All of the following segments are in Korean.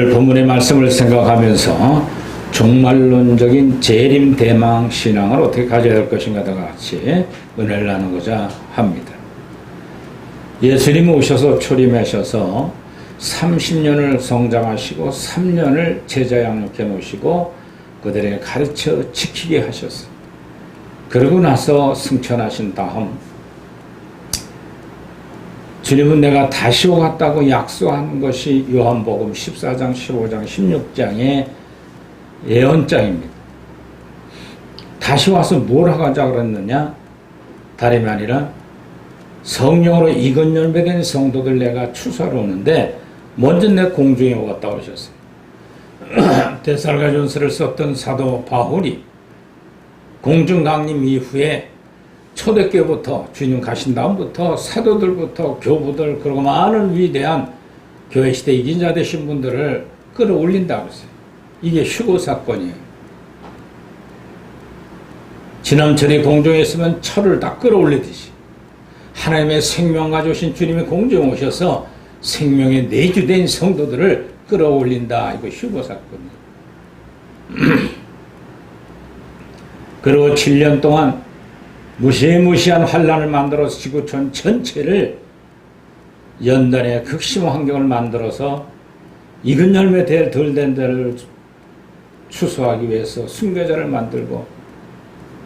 본문의 말씀을 생각하면서 종말론적인 재림 대망 신앙을 어떻게 가져야 할 것인가 다 같이 은혜를 나누고자 합니다. 예수님이 오셔서 초림하셔서 30년을 성장하시고 3년을 제자 양육해 놓으시고 그들에게 가르쳐 지키게 하셨어요. 그러고 나서 승천하신 다음 주님은 내가 다시 오겠다고 약속한 것이 요한복음 14장, 15장, 16장의 예언장입니다. 다시 와서 뭘 하자 그랬느냐? 다름이 아니라 성령으로 익은 열매된 성도들 내가 추수하러 오는데 먼저 내 공중에 오겠다고 하셨어요. 데살로니가전서를 썼던 사도 바울이 공중 강림 이후에 초대교부터 주님 가신 다음부터 사도들부터 교부들 그리고 많은 위대한 교회 시대 이긴 자 되신 분들을 끌어올린다고 했어요. 이게 휴거 사건이에요. 지남철이 공중에 있으면 철을 다 끌어올리듯이 하나님의 생명 가져오신 주님이 공중에 오셔서 생명의 내주된 성도들을 끌어올린다. 이거 휴거 사건이에요. 그리고 7년 동안 무시무시한 환란을 만들어서 지구촌 전체를 연단의 극심 환경을 만들어서 익은 열매 덜 된 데를 추수하기 위해서 순교자를 만들고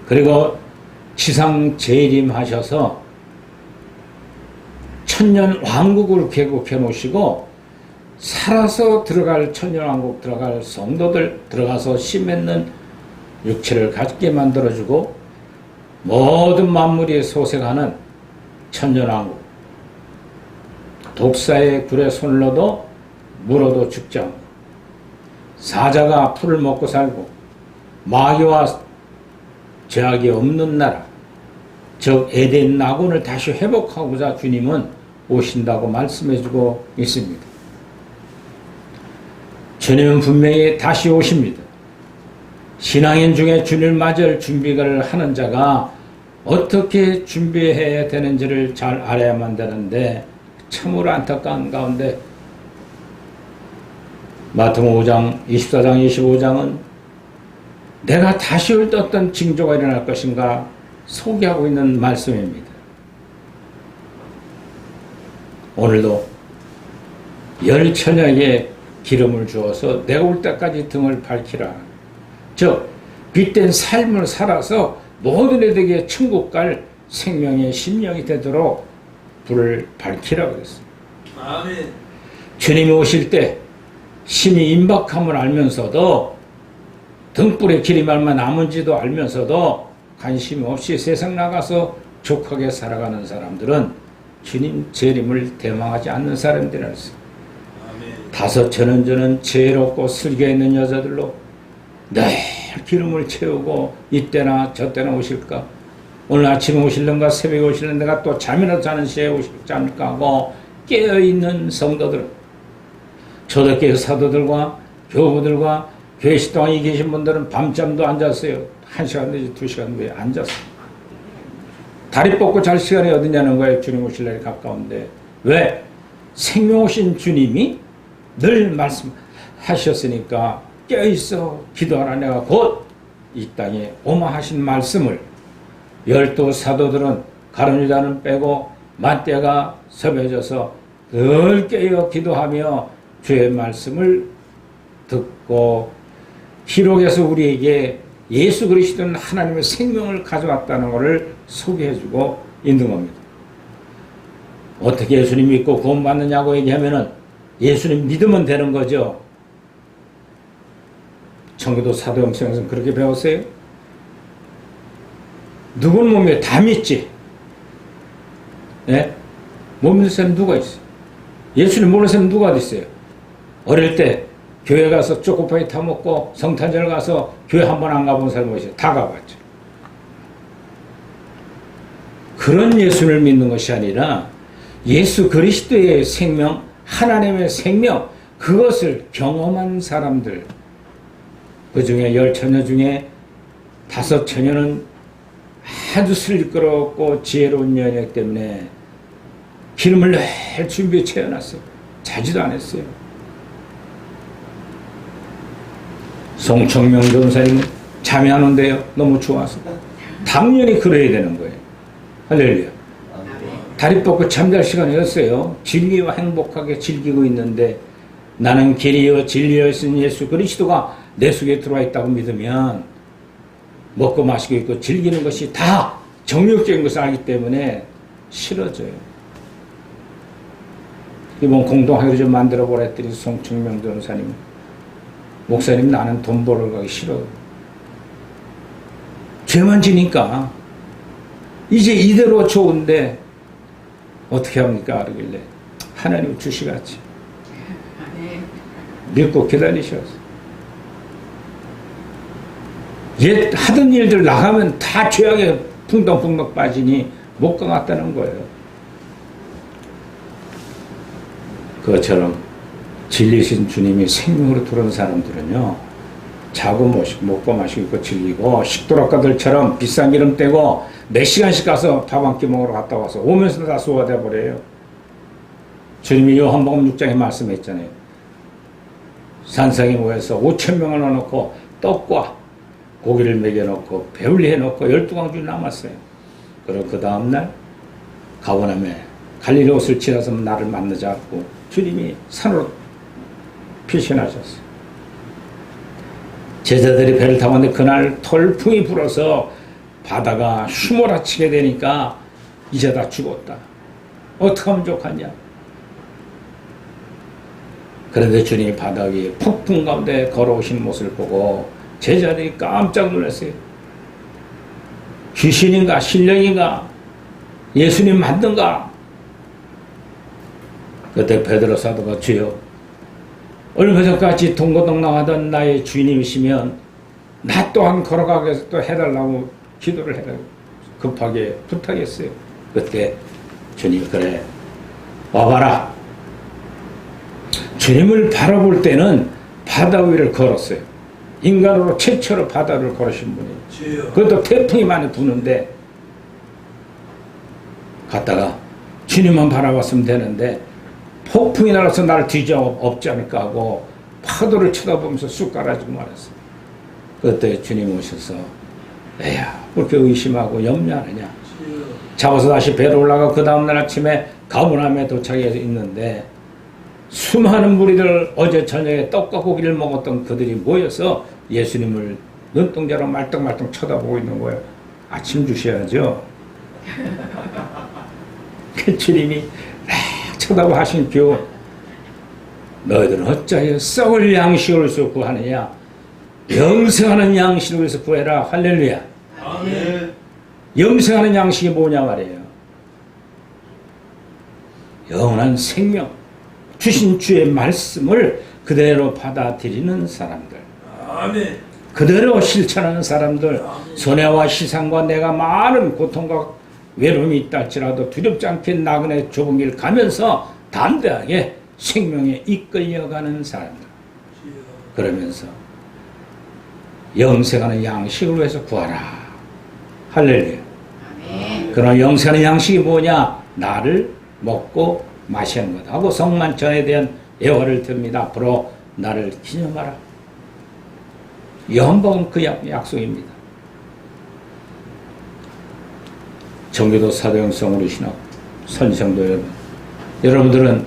그리고 지상 재림하셔서 천년 왕국을 개국해 놓으시고 살아서 들어갈 천년 왕국 들어갈 성도들 들어가서 씨 맺는 육체를 갖게 만들어주고 모든 만물이 소생하는 천년왕국 독사의 굴에 손을 넣어도 물어도 죽지 않고 사자가 풀을 먹고 살고 마귀와 죄악이 없는 나라 즉 에덴 낙원을 다시 회복하고자 주님은 오신다고 말씀해주고 있습니다. 주님은 분명히 다시 오십니다. 신앙인 중에 주님을 맞을 준비를 하는 자가 어떻게 준비해야 되는지를 잘 알아야만 되는데 참으로 안타까운 가운데 마태복음 5장, 24장, 25장은 내가 다시 올 때 어떤 징조가 일어날 것인가 소개하고 있는 말씀입니다. 오늘도 열 처녀에게 기름을 주어서 내가 올 때까지 등을 밝히라. 즉 빛된 삶을 살아서 모든 이들에게 천국 갈 생명의 심령이 되도록 불을 밝히라고 그랬습니다. 아멘. 주님이 오실 때 심히 임박함을 알면서도 등불에 기름이 얼마 남은지도 알면서도 관심 없이 세상 나가서 족하게 살아가는 사람들은 주님 재림을 대망하지 않는 사람들이라 했습니다. 다섯 천원전은 지혜롭고 슬기 있는 여자들로 늘 기름을 채우고 이때나 저때나 오실까? 오늘 아침에 오실런가 새벽에 오실런가 내가 또 잠이나 자는 시에 오실지 않을까 하고 깨어있는 성도들 초대교회 사도들과 교부들과 교회 식당에 계신 분들은 밤잠도 안 잤어요. 1시간 내지 2시간 후에 안 잤어요. 다리 뻗고 잘 시간이 어디냐는 거예요. 주님 오실 날이 가까운데 왜? 생명 오신 주님이 늘 말씀하셨으니까 깨어있어 기도하라. 내가 곧 이 땅에 오마 하신 말씀을 열두 사도들은 가룟 유다는 빼고 맏대가 섭해져서 늘 깨어 기도하며 주의 말씀을 듣고 기록에서 우리에게 예수 그리스도는 하나님의 생명을 가져왔다는 것을 소개해주고 있는 겁니다. 어떻게 예수님 믿고 구원받느냐고 얘기하면은 예수님 믿으면 되는 거죠. 청교도 사도행전에서는 그렇게 배웠어요. 누구는 못 믿어? 다 믿지. 네? 못 믿는 사람 누가 있어요? 예수님 모르는 사람 누가 있어요? 어릴 때 교회 가서 초코파이 타먹고 성탄절 가서 교회 한 번 안 가본 사람이 있어요? 다 가봤죠. 그런 예수를 믿는 것이 아니라 예수 그리스도의 생명, 하나님의 생명, 그것을 경험한 사람들, 그 중에 10처녀 중에 5처녀는 아주 슬기롭고 지혜로운 여인이기 때문에 기름을 늘 준비해 채워놨어요. 자지도 않았어요. 송청명 전사님 참여하는데요. 너무 좋아서. 당연히 그래야 되는 거예요. 할렐루야. 다리 뻗고 잠잘 시간이었어요. 진리와 행복하게 즐기고 있는데 나는 길이요 진리였은 예수 그리스도가 내 속에 들어와 있다고 믿으면 먹고 마시고 있고 즐기는 것이 다 정욕적인 것을 알기 때문에 싫어져요. 이번 공동학교 좀 만들어 보라 했더니 송청명 전사님, 목사님 나는 돈 벌어 가기 싫어. 죄만 지니까 이제 이대로 좋은데 어떻게 합니까? 그러길래 하나님 주시겠지. 믿고 기다리셨어. 옛 하던 일들 나가면 다 죄악에 풍덩풍덩 빠지니 못 가겠다는 거예요. 그것처럼 진리신 주님이 생명으로 들어온 사람들은요, 자고 먹고 마시고 있고 즐기고 식도락가들처럼 비싼 기름 떼고 몇 시간씩 가서 밥 한 끼 먹으러 갔다 와서 오면서 다 소화돼 버려요. 주님이 요한복음 6장에 말씀했잖아요. 산상에 모여서 5,000명을 넣어놓고 떡과 고기를 먹여놓고 배불리 해놓고 12광주 남았어요. 그리고 그 다음날 가버나움에 갈릴리 옷을 지나서 나를 만나자고 주님이 산으로 피신하셨어요. 제자들이 배를 타고 왔는데 그날 돌풍이 불어서 바다가 휘몰아치게 되니까 이제 다 죽었다. 어떻게 하면 좋겠냐. 그런데 주님이 바다 위에 폭풍 가운데 걸어오신 모습을 보고 제자들이 깜짝 놀랐어요. 귀신인가 신령인가 예수님 맞는가. 그때 베드로 사도가 주여 얼마 전까지 동고동락하던 나의 주인님이시면 나 또한 걸어가게 해서 또 해달라고 기도를 해달라고 급하게 부탁했어요. 그때 주님이 그래 와봐라. 주님을 바라볼 때는 바다 위를 걸었어요. 인간으로 최초로 바다를 걸으신 분이에요. 그것도 태풍이 많이 부는데 갔다가 주님만 바라봤으면 되는데 폭풍이 날아서 나를 뒤져엎지 않을까 하고 파도를 쳐다보면서 쑥 깔아주고 말았어요. 그때 주님 오셔서 에야 그렇게 의심하고 염려하느냐. 잡아서 다시 배로 올라가 그 다음날 아침에 가버나움에 도착해서 있는데 수많은 무리들 어제 저녁에 떡과 고기를 먹었던 그들이 모여서 예수님을 눈동자로 말똥말똥 쳐다보고 있는 거예요. 아침 주셔야죠. 그 주님이 쳐다보 하신 교 너희들은 어찌하여 썩을 양식을 위해서 구하느냐. 영생하는 양식을 위해서 구해라. 할렐루야. 아멘. 영생하는 양식이 뭐냐 말이에요. 영원한 생명 주신 주의 말씀을 그대로 받아들이는 사람들. 아멘. 그대로 실천하는 사람들. 아멘. 손해와 시상과 내가 많은 고통과 외로움이 있다 할지라도 두렵지 않게 나그네 좁은 길 가면서 담대하게 생명에 이끌려가는 사람들. 그러면서 영생하는 양식을 위해서 구하라. 할렐루야. 아멘. 그러나 영생하는 양식이 뭐냐? 나를 먹고 마시는 것 하고 성만찬에 대한 예화를 듭니다. 앞으로 나를 기념하라. 요한복음 그 약속입니다. 정교도 사도행성 우리 신학 선생도 여러분, 여러분들은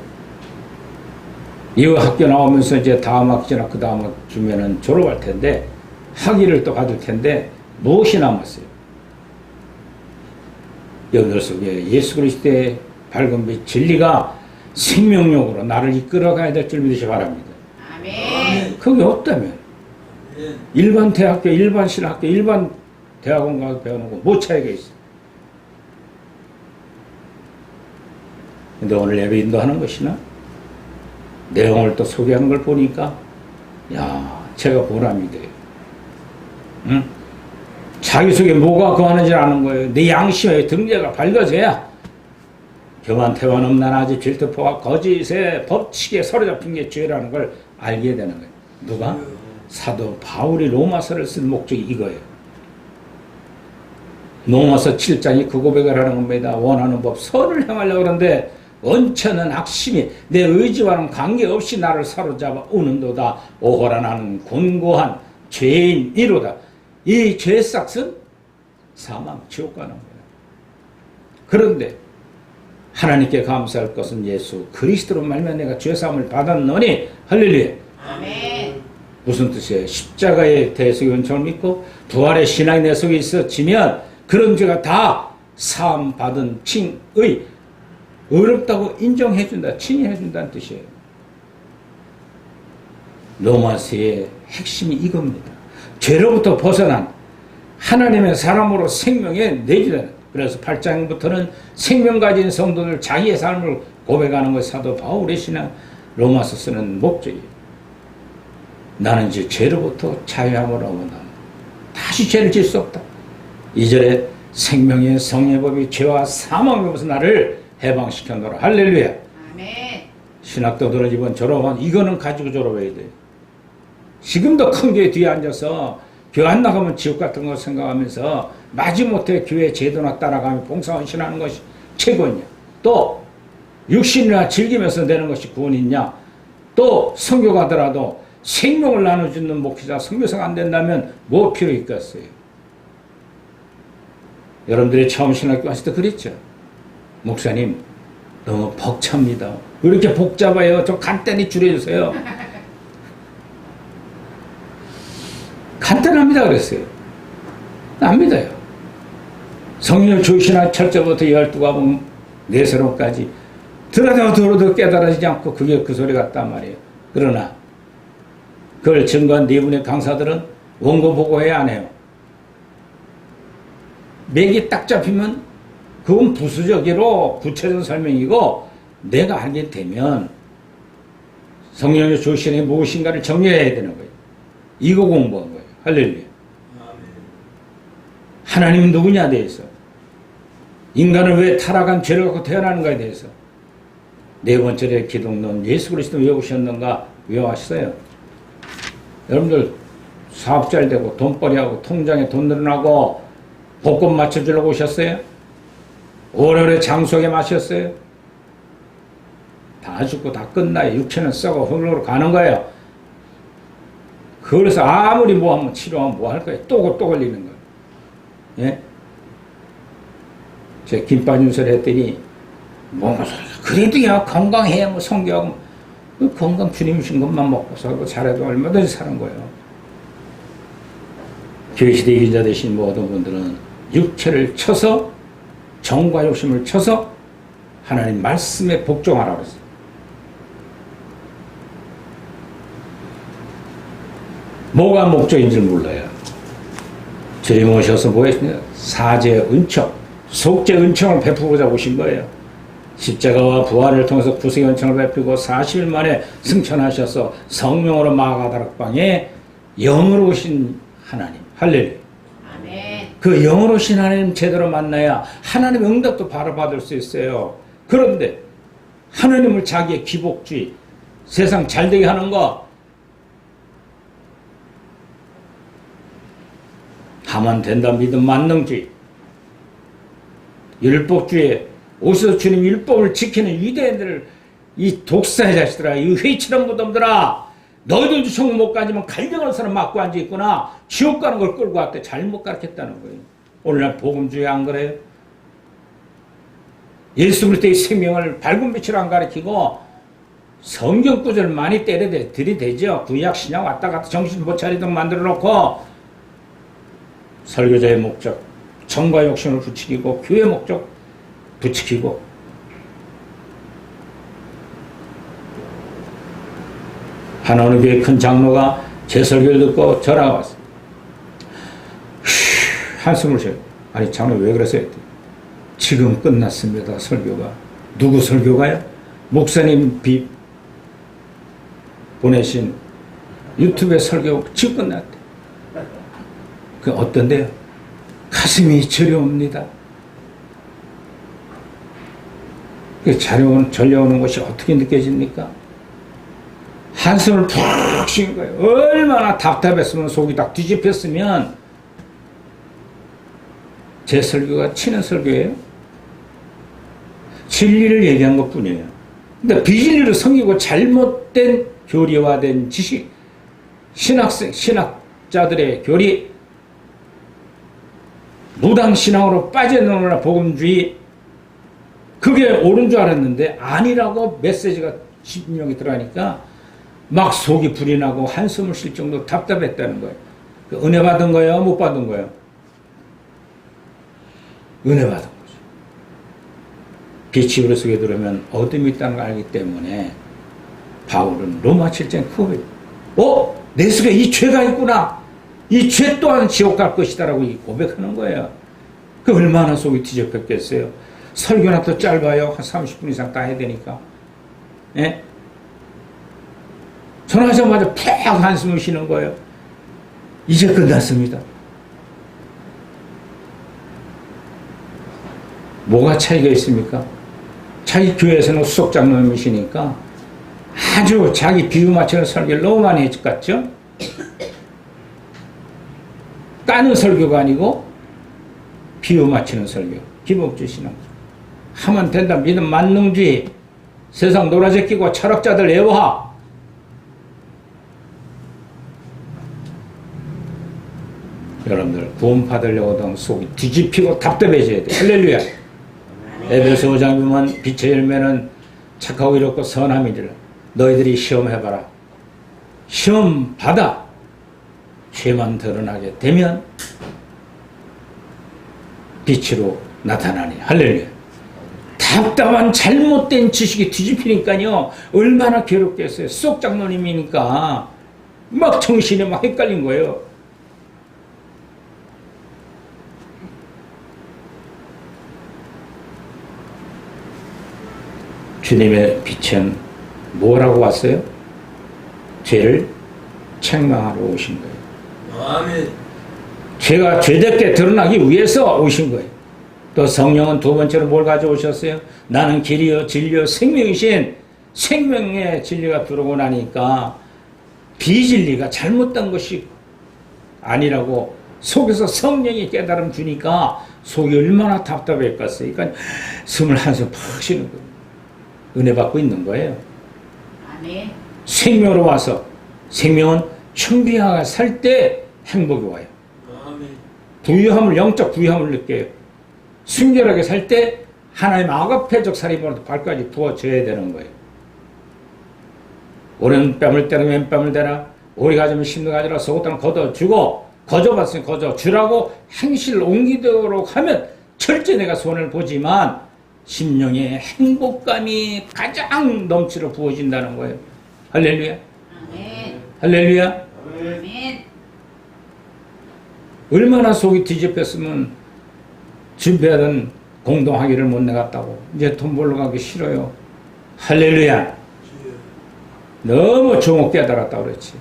이후 학교 나오면서 이제 다음 학기나 그 다음 주면은 졸업할 텐데 학위를 또 받을 텐데 무엇이 남았어요? 여러분들 속에 예수 그리스도의 밝은 빛 진리가 생명력으로 나를 이끌어가야 될 줄 믿으시 바랍니다. 아멘. 그게 없다면 일반 대학교, 일반 신학교, 일반 대학원 가서 배우는 거 뭐 차이가 있어? 근데 오늘 예배 인도하는 것이나 내용을 또 소개하는 걸 보니까 야, 제가 보람이 돼요. 응? 자기 속에 뭐가 거하는지 아는 거예요. 내 양심의 등재가 밝아져야 교만, 태완, 음란, 아집, 질투, 포악, 거짓의 법칙에 사로잡힌 게 죄라는 걸 알게 되는 거예요. 누가? 사도 바울이 로마서를 쓴 목적이 이거예요. 로마서 7장이 그 고백을 하는 겁니다. 원하는 법 선을 행하려고 그러는데 원천은 악심이 내 의지와는 관계없이 나를 사로잡아 오는도다. 오호라 나는 곤고한 죄인이로다. 이 죄싹은 사망, 지옥 가는 거예요. 그런데 하나님께 감사할 것은 예수 그리스도로 말미암아 내가 죄사함을 받았노니 할렐루야. 아멘. 무슨 뜻이에요? 십자가의 대속의 은총을 믿고 부활의 신앙이 내 속에 있어지면 그런 죄가 다 사함 받은 칭의 어렵다고 인정해준다, 칭의해준다는 뜻이에요. 로마서의 핵심이 이겁니다. 죄로부터 벗어난 하나님의 사람으로 생명에 내주는. 그래서 8장부터는 생명 가진 성도들 자기의 삶을 고백하는 것이 사도 바울의 신앙 로마서 쓰는 목적이에요. 나는 이제 죄로부터 자유함을 얻는다. 다시 죄를 질 수 없다. 2절에 생명의 성령의 법이 죄와 사망의 법에서 나를 해방시켰노라. 할렐루야. 아멘. 신학도들은 이번 졸업한 이거는 가지고 졸업해야 돼. 지금도 큰 교회 뒤에 앉아서 교회 안 나가면 지옥 같은 거 생각하면서 마지못해 교회 제도나 따라가며 봉사헌신하는 것이 최고냐. 또 육신이나 즐기면서 되는 것이 구원이냐. 또 선교 가더라도 생명을 나눠주는 목회자 선교사가 안 된다면 뭐 필요 있겠어요. 여러분들이 처음 신학교 왔을 때 그랬죠. 목사님 너무 벅찹니다. 왜 이렇게 복잡해요? 좀 간단히 줄여주세요. 간단합니다 그랬어요. 안 믿어요. 성령 주시나 첫째부터 12과목 내세론까지 들어도 깨달아지지 않고 그게 그 소리 같단 말이에요. 그러나 그걸 증거한 네 분의 강사들은 원고 보고해야 안 해요. 맥이 딱 잡히면 그건 부수적으로 구체적인 설명이고 내가 알게 되면 성령의 주시는 무엇인가를 정리해야 되는 거예요. 이거 공부한 거예요. 할렐루야. 하나님은 누구냐에 대해서, 인간은 왜 타락한 죄를 갖고 태어나는가에 대해서, 네 번째의 기독론 예수 그리스도 왜 오셨는가 외워하셨어요. 여러분들 사업 잘 되고 돈벌이하고 통장에 돈 늘어나고 복권 맞춰주려고 오셨어요? 오래오래 장수하게 마셨어요? 다 죽고 다 끝나요. 육체는 썩어 흙으로 가는 거예요. 그래서 아무리 뭐 하면 치료하면 뭐 할 거예요? 또 걸리는 거예요. 예? 제가 김빠진 소리 했더니 뭐 그래도 야 건강해야 뭐 성교하고 건강 주님 주신 것만 먹고 살고 잘해도 얼마든지 사는 거예요. 교회시대 이기자 되신 모든 분들은 육체를 쳐서 정과 욕심을 쳐서 하나님 말씀에 복종하라고 그랬어요. 뭐가 목적인 줄 몰라요. 주님 오셔서 뭐 했냐? 사제 은총, 속죄 은총을 베푸고자 오신 거예요. 십자가와 부활을 통해서 구속의 은총을 베푸고 40일 만에 승천하셔서 성령으로 마가다락방에 영으로 오신 하나님. 할렐루야. 아멘. 그 영으로 오신 하나님 제대로 만나야 하나님의 응답도 바로 받을 수 있어요. 그런데 하나님을 자기의 기복주의, 세상 잘되게 하는 거 하면 된다 믿음 만능주의, 율법주의, 오셔서 주님 율법을 지키는 유대인들을 이 독사의 자식들아, 이 회치는 무덤들아, 너희들도 천국 못 가지만 갈등하는 사람 맞고 앉아있구나. 지옥 가는 걸 끌고 왔대. 잘못 가르쳤다는 거예요. 오늘날 복음주의 안 그래요? 예수 그리스도의 생명을 밝은 빛으로 안 가르치고 성경 구절 많이 들이대죠. 구약 신약 왔다 갔다 정신 못 차리도록 만들어 놓고 설교자의 목적 정과 욕심을 부추기고 교회 목적 부추기고 하나님 교회 큰 장로가 제 설교를 듣고 전화가 왔어요. 한숨을 쉬어요. 아니 장로 왜 그러세요? 지금 끝났습니다. 설교가. 누구 설교가요? 목사님 보내신 유튜브에 설교 지금 끝났대. 그 어떤데요? 가슴이 저려옵니다. 그 저려오는 것이 어떻게 느껴집니까? 한숨을 푹 쉰 거예요. 얼마나 답답했으면 속이 딱 뒤집혔으면 제 설교가 치는 설교예요? 진리를 얘기한 것 뿐이에요. 근데 비진리로 섬기고 잘못된 교리화된 지식, 신학 자들의 교리, 무당신앙으로 빠져나오나 복음주의, 그게 옳은 줄 알았는데 아니라고 메시지가 신명이 들어가니까 막 속이 불이 나고 한숨을 쉴 정도로 답답했다는 거예요. 그 은혜 받은 거예요? 못 받은 거예요? 은혜 받은 거죠. 빛이 우리 속에 들어오면 어둠이 있다는 걸 알기 때문에 바울은 로마 7장 그거예요. 내 속에 이 죄가 있구나. 이 죄 또한 지옥 갈 것이다 라고 고백하는 거예요. 그 얼마나 속이 뒤집혔겠어요. 설교나 더 짧아요. 한 30분 이상 다 해야 되니까. 예? 전화하자마자 푹 한숨을 쉬는 거예요. 이제 끝났습니다. 뭐가 차이가 있습니까? 자기 교회에서는 수석장로님이시니까 아주 자기 비유 맞추는 설교를 너무 많이 해줬죠? 까는 설교가 아니고 비유 맞추는 설교, 기복주 신앙. 하면 된다, 믿음 만능주의, 세상 놀아제끼고 철학자들 애호하. 여러분들 구원 받으려고도 속이 뒤집히고 답답해져야 돼. 할렐루야. 에베소 5장 보면 빛의 열매는 착하고 이롭고 선함이니라. 너희들이 시험해봐라. 시험 받아 죄만 드러나게 되면 빛으로 나타나니. 할렐루야. 답답한 잘못된 지식이 뒤집히니까요 얼마나 괴롭겠어요. 수석장로님이니까 막 정신이 막 헷갈린 거예요. 주님의 빛은 뭐라고 왔어요? 죄를 책망하러 오신 거예요. 아멘. 죄가 죄되게 드러나기 위해서 오신 거예요. 또 성령은 두 번째로 뭘 가져오셨어요? 나는 길이요 진리요 생명이신 생명의 진리가 들어오고 나니까 비진리가 잘못된 것이 아니라고 속에서 성령이 깨달음 주니까 속이 얼마나 답답했겠어요. 그러니까 숨을 한숨 팍 쉬는 거예요. 은혜 받고 있는 거예요. 아멘. 생명으로 와서 생명은 충비하게 살 때 행복이 와요. 아멘. 부유함을, 영적 부유함을 느껴요. 순결하게 살 때 하나님 아가페적 살림으로 발까지 부어져야 되는 거예요. 오른뺨을 때려 왼뺨을 대라. 오리 가지면 심는 가지라. 속옷당 걷어주고 거저봤으니 거저주라고 행실을 옮기도록 하면 철저히 내가 손을 보지만 심령의 행복감이 가장 넘치러 부어진다는 거예요. 할렐루야. 아멘. 할렐루야. 아멘. 얼마나 속이 뒤집혔으면 준비하던 공동학위를 못 내갔다고 이제 돈 벌러 가기 싫어요. 할렐루야. 너무 종옥 깨달았다고 그랬지.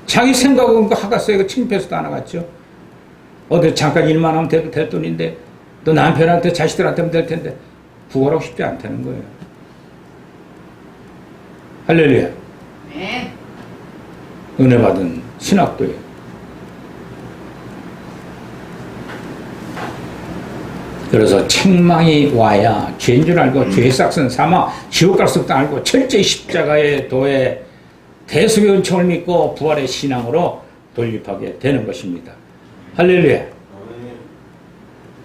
자기 생각은 그 학과서에 창피해서도 안 나갔죠. 어디 잠깐 일만 하면 돼도 될 돈인데 또 남편한테 자식들한테 하면 될 텐데 구걸하고 싶지 않다는 거예요. 할렐루야. 아멘. 은혜 받은 신학도예요. 그래서 책망이 와야 죄인 줄 알고 죄의 싹은 사망 지옥 갈 수도 알고 철저히 십자가의 도에 대속의 은총을 믿고 부활의 신앙으로 돌입하게 되는 것입니다. 할렐루야.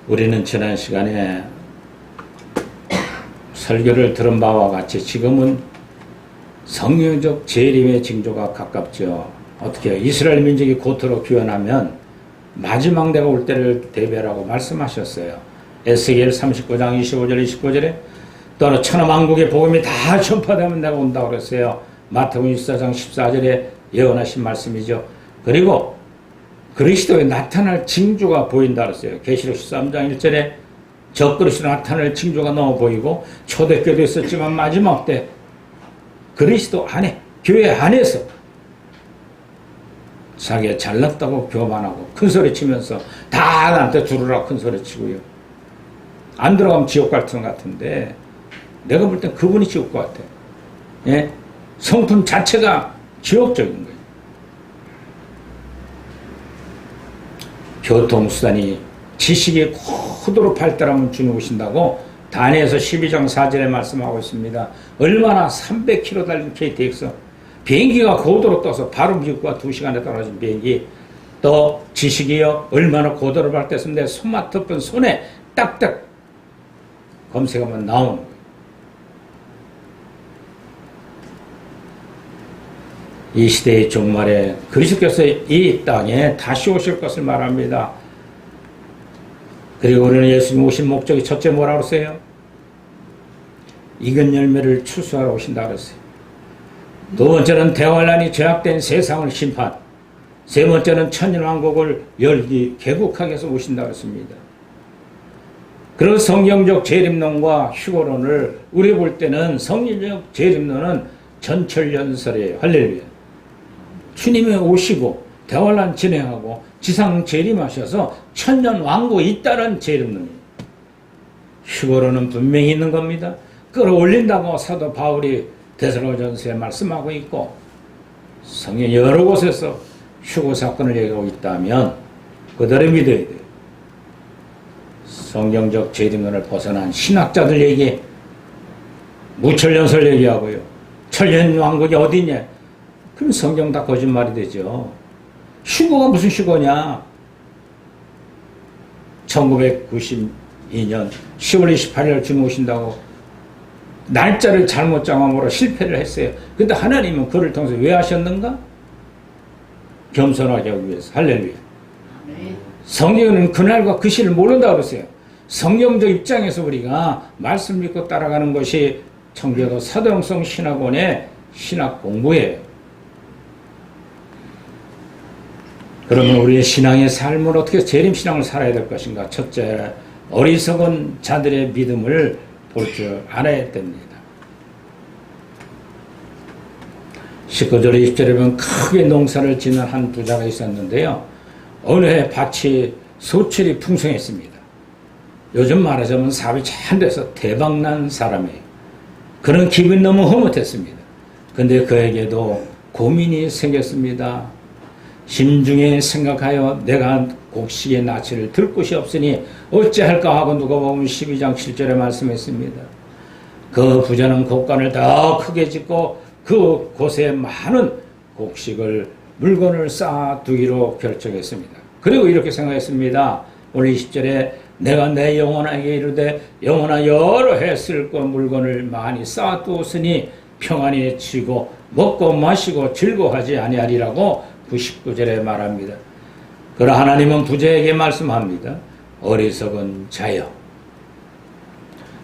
우리는 지난 시간에 설교를 들은 바와 같이 지금은 성령적 재림의 징조가 가깝죠. 어떻게 이스라엘 민족이 고토로 귀환하면 마지막 때가 올 때를 대비하라고 말씀하셨어요. 에스겔 39장 25절 29절에 또는 천하만국의 복음이 다 전파되면 내가 온다고 그랬어요. 마태복음 24장 14절에 예언하신 말씀이죠. 그리고 그리스도의 나타날 징조가 보인다 그랬어요. 계시록 13장 1절에 적그리스도 나타날 징조가 너무 보이고 초대교도 있었지만 마지막 때 그리스도 안에 교회 안에서 자기가 잘났다고 교만하고 큰소리 치면서 다 나한테 들으라 큰소리 치고요. 안 들어가면 지옥 갈 것 같은데 내가 볼 땐 그분이 지옥 것 같아. 예? 성품 자체가 지옥적인 거예요. 교통수단이 지식이 고도로 발달하면 주님 오신다고 다니엘서 12장 4절에 말씀하고 있습니다. 얼마나 300km 달린 KTX 비행기가 고도로 떠서 바로 미국과 2시간에 떨어진 비행기, 또 지식이요 얼마나 고도를 밟겠는데 스마트폰 손에 딱딱 검색하면 나오는 거예요. 이 시대의 종말에 그리스도께서 이 땅에 다시 오실 것을 말합니다. 그리고 우리는 예수님 오신 목적이 첫째 뭐라고 그랬어요? 익은 열매를 추수하러 오신다 그랬어요. 두 번째는 대환란이 제약된 세상을 심판, 세 번째는 천년왕국을 열기 개국하기 위해서 오신다 그랬습니다. 그런 성경적 재림론과 휴거론을 우리 볼 때는 성경적 재림론은 전철연설이에요. 할렐루야. 주님이 오시고 대환란 진행하고 지상 재림하셔서 천년왕국이 있다는 재림론이에요. 휴거론은 분명히 있는 겁니다. 끌어올린다고 사도 바울이 데살로니가전서에 말씀하고 있고, 성경 여러 곳에서 휴거 사건을 얘기하고 있다면 그대로 믿어야 돼요. 성경적 재림론을 벗어난 신학자들 얘기, 무천년설 얘기하고요. 천년왕국이 어디냐? 그럼 성경 다 거짓말이 되죠. 휴거가 무슨 휴거냐? 1992년 10월 28일 주님 오신다고 날짜를 잘못 정함으로 실패를 했어요. 근데 하나님은 그를 통해서 왜 하셨는가? 겸손하게 하기 위해서. 할렐루야. 성경은 그날과 그 시를 모른다고 그랬어요. 성경적 입장에서 우리가 말씀 믿고 따라가는 것이 청교도 사도행성 신학원의 신학 공부예요. 그러면 우리의 신앙의 삶을 어떻게 재림신앙을 살아야 될 것인가? 첫째, 어리석은 자들의 믿음을 볼 줄 알아야 됩니다. 19절에 20절에 보면 크게 농사를 짓는 한 부자가 있었는데요. 어느 해 밭이 소출이 풍성했습니다. 요즘 말하자면 사업이 잘 돼서 대박난 사람이에요. 그는 기분이 너무 흐뭇했습니다. 근데 그에게도 고민이 생겼습니다. 심중에 생각하여 내가 곡식의 낯을 들 곳이 없으니 어찌할까 하고 누가복음 12장 7절에 말씀했습니다. 그 부자는 곡간을 더 크게 짓고 그 곳에 많은 곡식을 물건을 쌓아두기로 결정했습니다. 그리고 이렇게 생각했습니다. 오늘 20절에 내가 내 영혼에게 이르되 영혼아 여러 해 쓸 것 물건을 많이 쌓아두었으니 평안히 치고 먹고 마시고 즐거워하지 아니하리라고 99절에 말합니다. 그러나 하나님은 부자에게 말씀합니다. 어리석은 자여,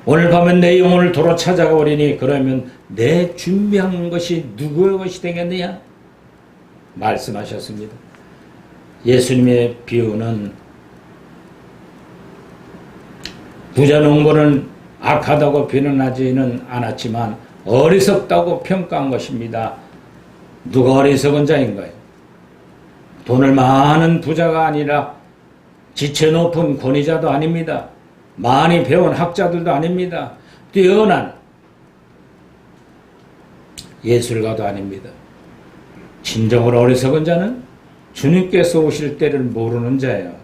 오늘 밤에 내 영혼을 도로 찾아가 오리니 그러면 내 준비한 것이 누구의 것이 되겠느냐? 말씀하셨습니다. 예수님의 비유는 부자 농부는 악하다고 비난하지는 않았지만 어리석다고 평가한 것입니다. 누가 어리석은 자인가요? 돈을 많은 부자가 아니라 지체 높은 권위자도 아닙니다. 많이 배운 학자들도 아닙니다. 뛰어난 예술가도 아닙니다. 진정으로 어리석은 자는 주님께서 오실 때를 모르는 자예요.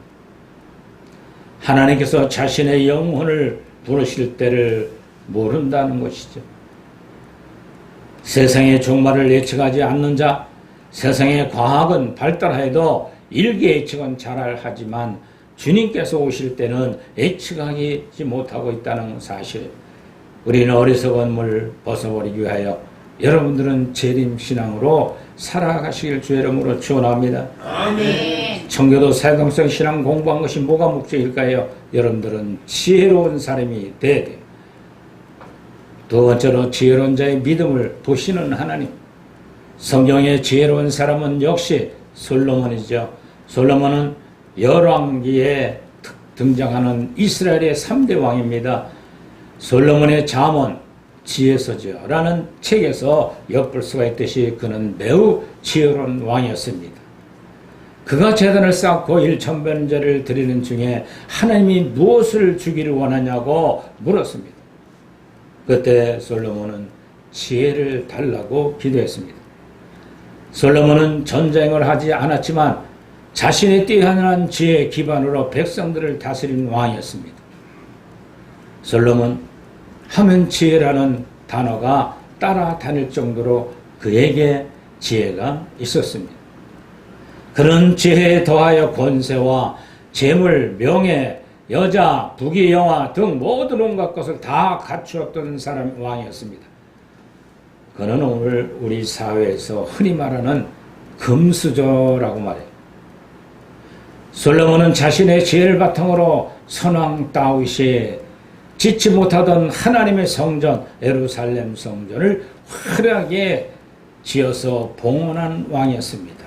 하나님께서 자신의 영혼을 부르실 때를 모른다는 것이죠. 세상의 종말을 예측하지 않는 자, 세상의 과학은 발달해도 일기예측은 잘하지만 주님께서 오실 때는 예측하지 못하고 있다는 사실. 우리는 어리석은 물 벗어버리기 위하여 여러분들은 재림신앙으로 살아가시길 주의 이름으로 축원합니다. 아멘. 청교도 사역동성 신앙 공부한 것이 뭐가 목적일까요? 여러분들은 지혜로운 사람이 돼야 돼요. 두 번째로 지혜로운 자의 믿음을 보시는 하나님. 성경의 지혜로운 사람은 역시 솔로몬이죠. 솔로몬은 열왕기에 등장하는 이스라엘의 3대 왕입니다. 솔로몬의 잠언, 지혜서죠 라는 책에서 엿볼 수가 있듯이 그는 매우 지혜로운 왕이었습니다. 그가 제단을 쌓고 일천변제를 드리는 중에 하나님이 무엇을 주기를 원하냐고 물었습니다. 그때 솔로몬은 지혜를 달라고 기도했습니다. 솔로몬은 전쟁을 하지 않았지만 자신의 뛰어난 지혜의 기반으로 백성들을 다스리는 왕이었습니다. 솔로몬 하면 지혜라는 단어가 따라다닐 정도로 그에게 지혜가 있었습니다. 그런 지혜에 더하여 권세와 재물, 명예, 여자, 부귀, 영화 등 모든 온갖 것을 다 갖추었던 사람 왕이었습니다. 그는 오늘 우리 사회에서 흔히 말하는 금수저라고 말해요. 솔로몬은 자신의 지혜를 바탕으로 선왕 다윗이 짓지 못하던 하나님의 성전 예루살렘 성전을 화려하게 지어서 봉헌한 왕이었습니다.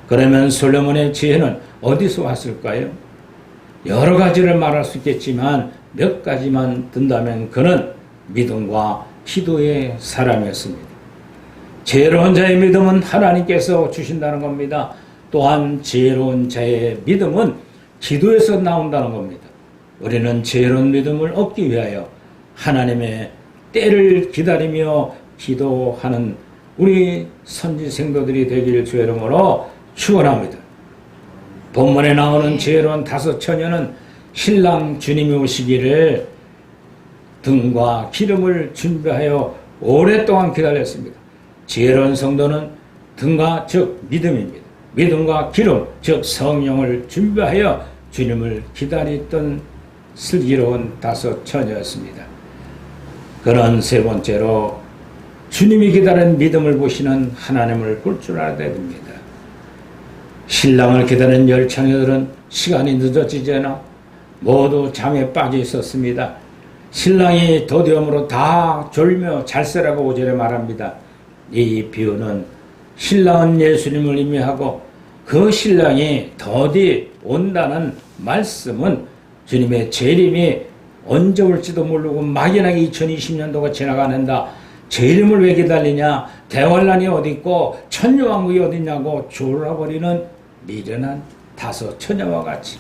그러면 솔로몬의 지혜는 어디서 왔을까요? 여러 가지를 말할 수 있겠지만 몇 가지만 든다면 그는 믿음과 기도의 사람이었습니다. 지혜로운 자의 믿음은 하나님께서 주신다는 겁니다. 또한 지혜로운 자의 믿음은 기도에서 나온다는 겁니다. 우리는 지혜로운 믿음을 얻기 위하여 하나님의 때를 기다리며 기도하는 우리 선지생도들이 되기를 주의 이름으로 축원합니다. 본문에 나오는 지혜로운 5 처녀는 신랑 주님이 오시기를 등과 기름을 준비하여 오랫동안 기다렸습니다. 지혜로운 성도는 등과 즉 믿음입니다. 믿음과 기름 즉 성령을 준비하여 주님을 기다렸던 슬기로운 5 처녀였습니다. 그는 3번째로 주님이 기다린 믿음을 보시는 하나님을 볼 줄 알아야 됩니다. 신랑을 기다리는 10 처녀들은 시간이 늦어지지 않아 모두 잠에 빠져 있었습니다. 신랑이 더디움으로 다 졸며 잘세라고 5절에 말합니다. 이 비유는 신랑은 예수님을 의미하고 그 신랑이 더디 온다는 말씀은 주님의 재림이 언제 올지도 모르고 막연하게 2020년도가 지나가는다. 재림을 왜 기다리냐? 대환란이 어디 있고 천녀왕국이 어디 있냐고 졸아버리는 미련한 5 처녀와 같이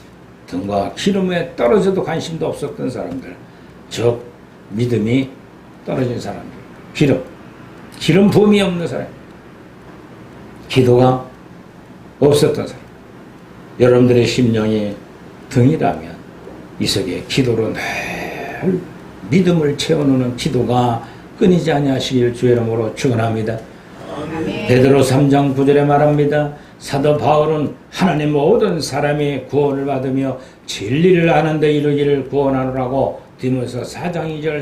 등과 기름에 떨어져도 관심도 없었던 사람들, 즉 믿음이 떨어진 사람들, 기름 부음이 없는 사람, 기도가 없었던 사람. 여러분들의 심령이 등이라면 이 속에 기도로 늘 믿음을 채워놓는 기도가 끊이지 아니하시길 주의 이름으로 축원합니다. 베드로 3장 9절에 말합니다. 사도 바울은 하나님 모든 사람이 구원을 받으며 진리를 아는 데 이르기를 구원하노라고 디모서 4장 2절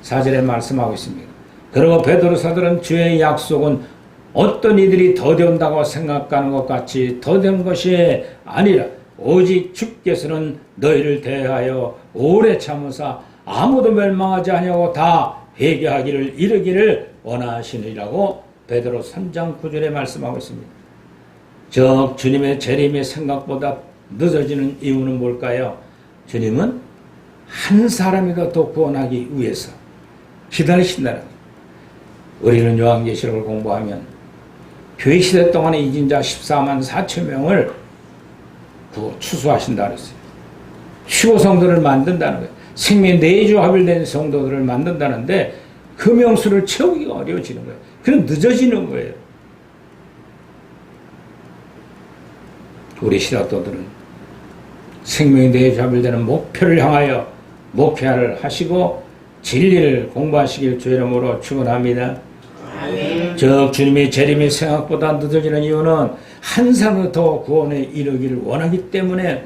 4절에 말씀하고 있습니다. 그리고 베드로 사도는 주의 약속은 어떤 이들이 더디온다고 생각하는 것 같이 더딘 것이 아니라 오직 주께서는 너희를 대하여 오래 참으사 아무도 멸망하지 아니하고 다 회개하기를 이르기를 원하시느니라고 베드로 3장 9절에 말씀하고 있습니다. 즉 주님의 재림이 생각보다 늦어지는 이유는 뭘까요? 주님은 한 사람이라도 구원하기 위해서 기다리신다는 거예요. 우리는 요한계시록을 공부하면 교회 시대 동안에 이긴 자 14만 4천 명을 추수하신다 그랬어요. 휴거 성도를 만든다는 거예요. 생명 내주 합일된 성도들을 만든다는데 그 명수를 채우기가 어려워지는 거예요. 그럼 늦어지는 거예요. 우리 신학도들은 생명이 내주 합일되는 목표를 향하여 목회를 하시고 진리를 공부하시길 주의 이름으로 축원합니다. 즉 주님의 재림이 생각보다 늦어지는 이유는 한 사람도 더 구원에 이르기를 원하기 때문에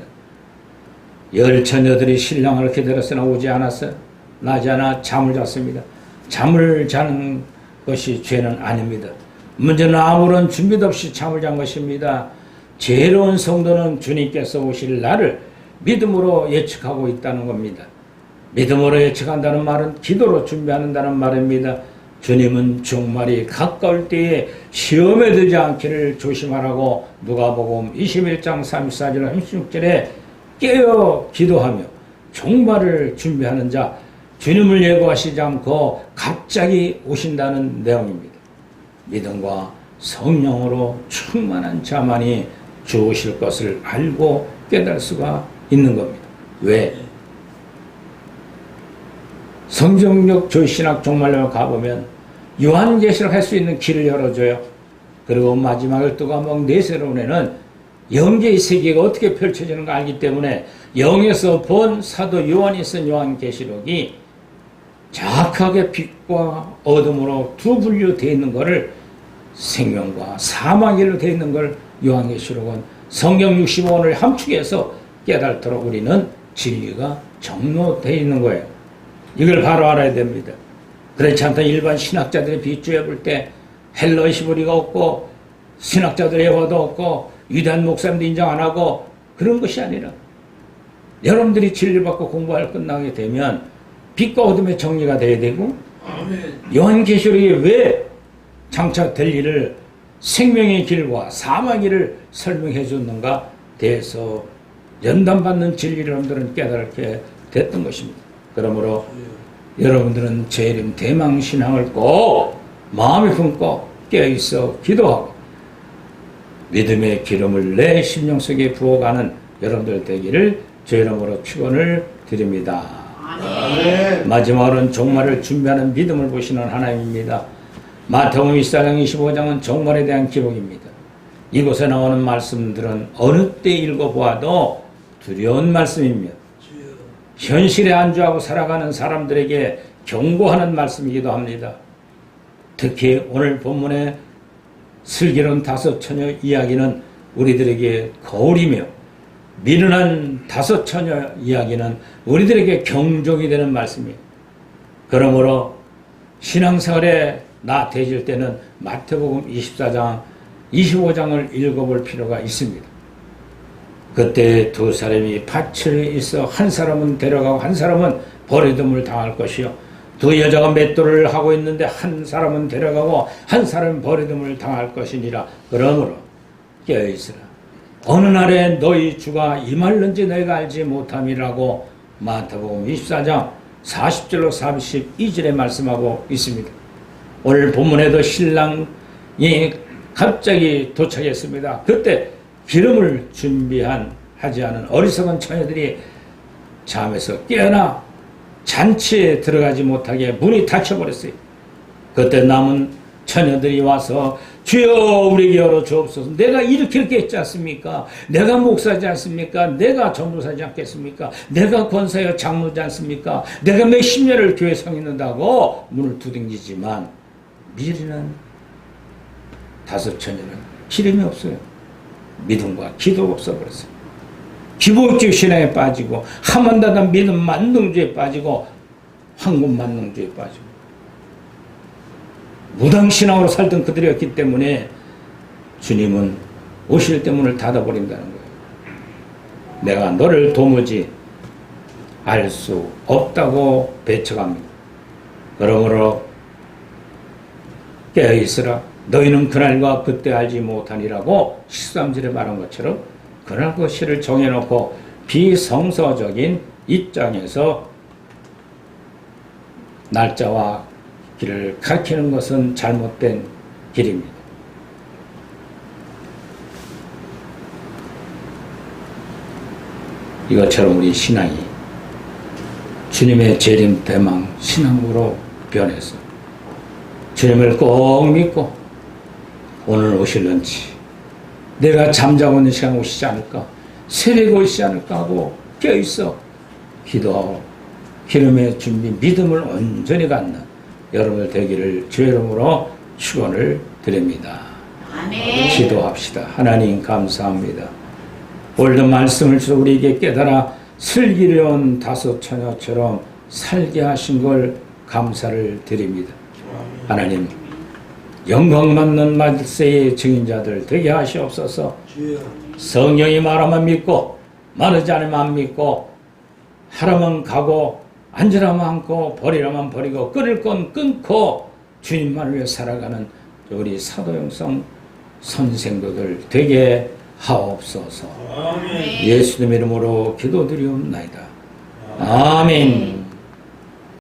10 처녀들이 신랑을 기다렸으나 오지 않았어요. 나지 않아 잠을 잤습니다. 잠을 자는 것이 죄는 아닙니다. 문제는 아무런 준비도 없이 잠을 잔 것입니다. 지혜로운 성도는 주님께서 오실 날을 믿음으로 예측하고 있다는 겁니다. 믿음으로 예측한다는 말은 기도로 준비한다는 말입니다. 주님은 종말이 가까울 때에 시험에 들지 않기를 조심하라고 누가복음 21장 34절 36절에 깨어 기도하며 종말을 준비하는 자, 주님을 예고하시지 않고 갑자기 오신다는 내용입니다. 믿음과 성령으로 충만한 자만이 주 오실 것을 알고 깨달을 수가 있는 겁니다. 왜? 성경적 조신학 종말론을 가보면 요한계시록 할 수 있는 길을 열어줘요. 그리고 마지막 12과목 내세론에는 영계의 세계가 어떻게 펼쳐지는가 알기 때문에 영에서 본 사도 요한이 쓴 요한계시록이 정확하게 빛과 어둠으로 두 분류되어 있는 것을 생명과 사망의 길로 되어 있는 걸 요한계시록은 성경 65원을 함축해서 깨달도록 우리는 진리가 정로되어 있는 거예요. 이걸 바로 알아야 됩니다. 그렇지 않다 일반 신학자들의 비추해 볼 때 헬러 시보리가 없고 신학자들의 예화도 없고 위대한 목사님도 인정 안 하고 그런 것이 아니라 여러분들이 진리를 받고 공부할 끝나게 되면 빛과 어둠의 정리가 돼야 되고 요한계시록이 왜 장차 될 일을 생명의 길과 사망의 길을 설명해 줬는가 대해서 연단받는 진리를 여러분들은 깨닫게 됐던 것입니다. 그러므로 여러분들은 제 이름 대망신앙을 꼭 마음에 품고 깨어있어 기도하고 믿음의 기름을 내 심령 속에 부어가는 여러분들 되기를 제 이름으로 축원을 드립니다. 아멘. 마지막으로는 종말을 준비하는 믿음을 보시는 하나님입니다. 마태복음 24장 25장은 종말에 대한 기록입니다. 이곳에 나오는 말씀들은 어느 때 읽어보아도 두려운 말씀입니다. 현실에 안주하고 살아가는 사람들에게 경고하는 말씀이기도 합니다. 특히 오늘 본문의 슬기로운 다섯 처녀 이야기는 우리들에게 거울이며 미련한 다섯 처녀 이야기는 우리들에게 경종이 되는 말씀이에요. 그러므로 신앙생활에 나태해질 때는 마태복음 24장, 25장을 읽어볼 필요가 있습니다. 그때 두 사람이 밭을 있어 한 사람은 데려가고 한 사람은 버리둠을 당할 것이요. 두 여자가 맷돌을 하고 있는데 한 사람은 데려가고 한 사람은 버리둠을 당할 것이니라. 그러므로 깨어있으라. 어느 날에 너희 주가 임할는지 너희가 알지 못함이라고 마태복음 24장 40절로 42절에 말씀하고 있습니다. 오늘 본문에도 신랑이 갑자기 도착했습니다. 그때 기름을 하지 않은 어리석은 처녀들이 잠에서 깨어나 잔치에 들어가지 못하게 문이 닫혀버렸어요. 그때 남은 처녀들이 와서 주여 우리에게 열어주옵소서. 내가 이렇게 했지 않습니까? 내가 목사지 않습니까? 내가 전도사지 않겠습니까? 내가 권사여 장로지 않습니까? 내가 몇십 년을 교회 성했는다고 문을 두둥기지만 미리는 다섯 처녀는 기름이 없어요. 믿음과 기도가 없어버렸어요. 기복주의 신앙에 빠지고 하만다단 믿음 만능주의에 빠지고 황금 만능주의에 빠지고 무당신앙으로 살던 그들이었기 때문에 주님은 오실 때 문을 닫아버린다는 거예요. 내가 너를 도무지 알 수 없다고 배척합니다. 그러므로 깨어있으라. 너희는 그날과 그때 알지 못하니라고 13절에 말한 것처럼 그날 그 시를 정해놓고 비성서적인 입장에서 날짜와 길을 가리키는 것은 잘못된 길입니다. 이것처럼 우리 신앙이 주님의 재림 대망 신앙으로 변해서 주님을 꼭 믿고 오늘 오실런지 내가 잠자고 있는 시간 오시지 않을까 새벽 오시지 않을까 하고 깨어있어 기도하고 기름의 준비 믿음을 온전히 갖는 여러분들 되기를 주의 이름으로 축원을 드립니다. 아멘. 기도합시다. 하나님 감사합니다. 오늘도 말씀을 주셔서 우리에게 깨달아 슬기로운 다섯 처녀처럼 살게 하신 걸 감사를 드립니다. 하나님 영광 받는 말세의 증인자들 되게 하시옵소서. 성령이 말하면 믿고 말하지 않으면 안 믿고 하라면 가고 앉으라면 앉고 버리라면 버리고 끊을 건 끊고 주님만을 위해 살아가는 우리 사도영성 선생도들 되게 하옵소서. 예수님 이름으로 기도드리옵나이다. 아멘.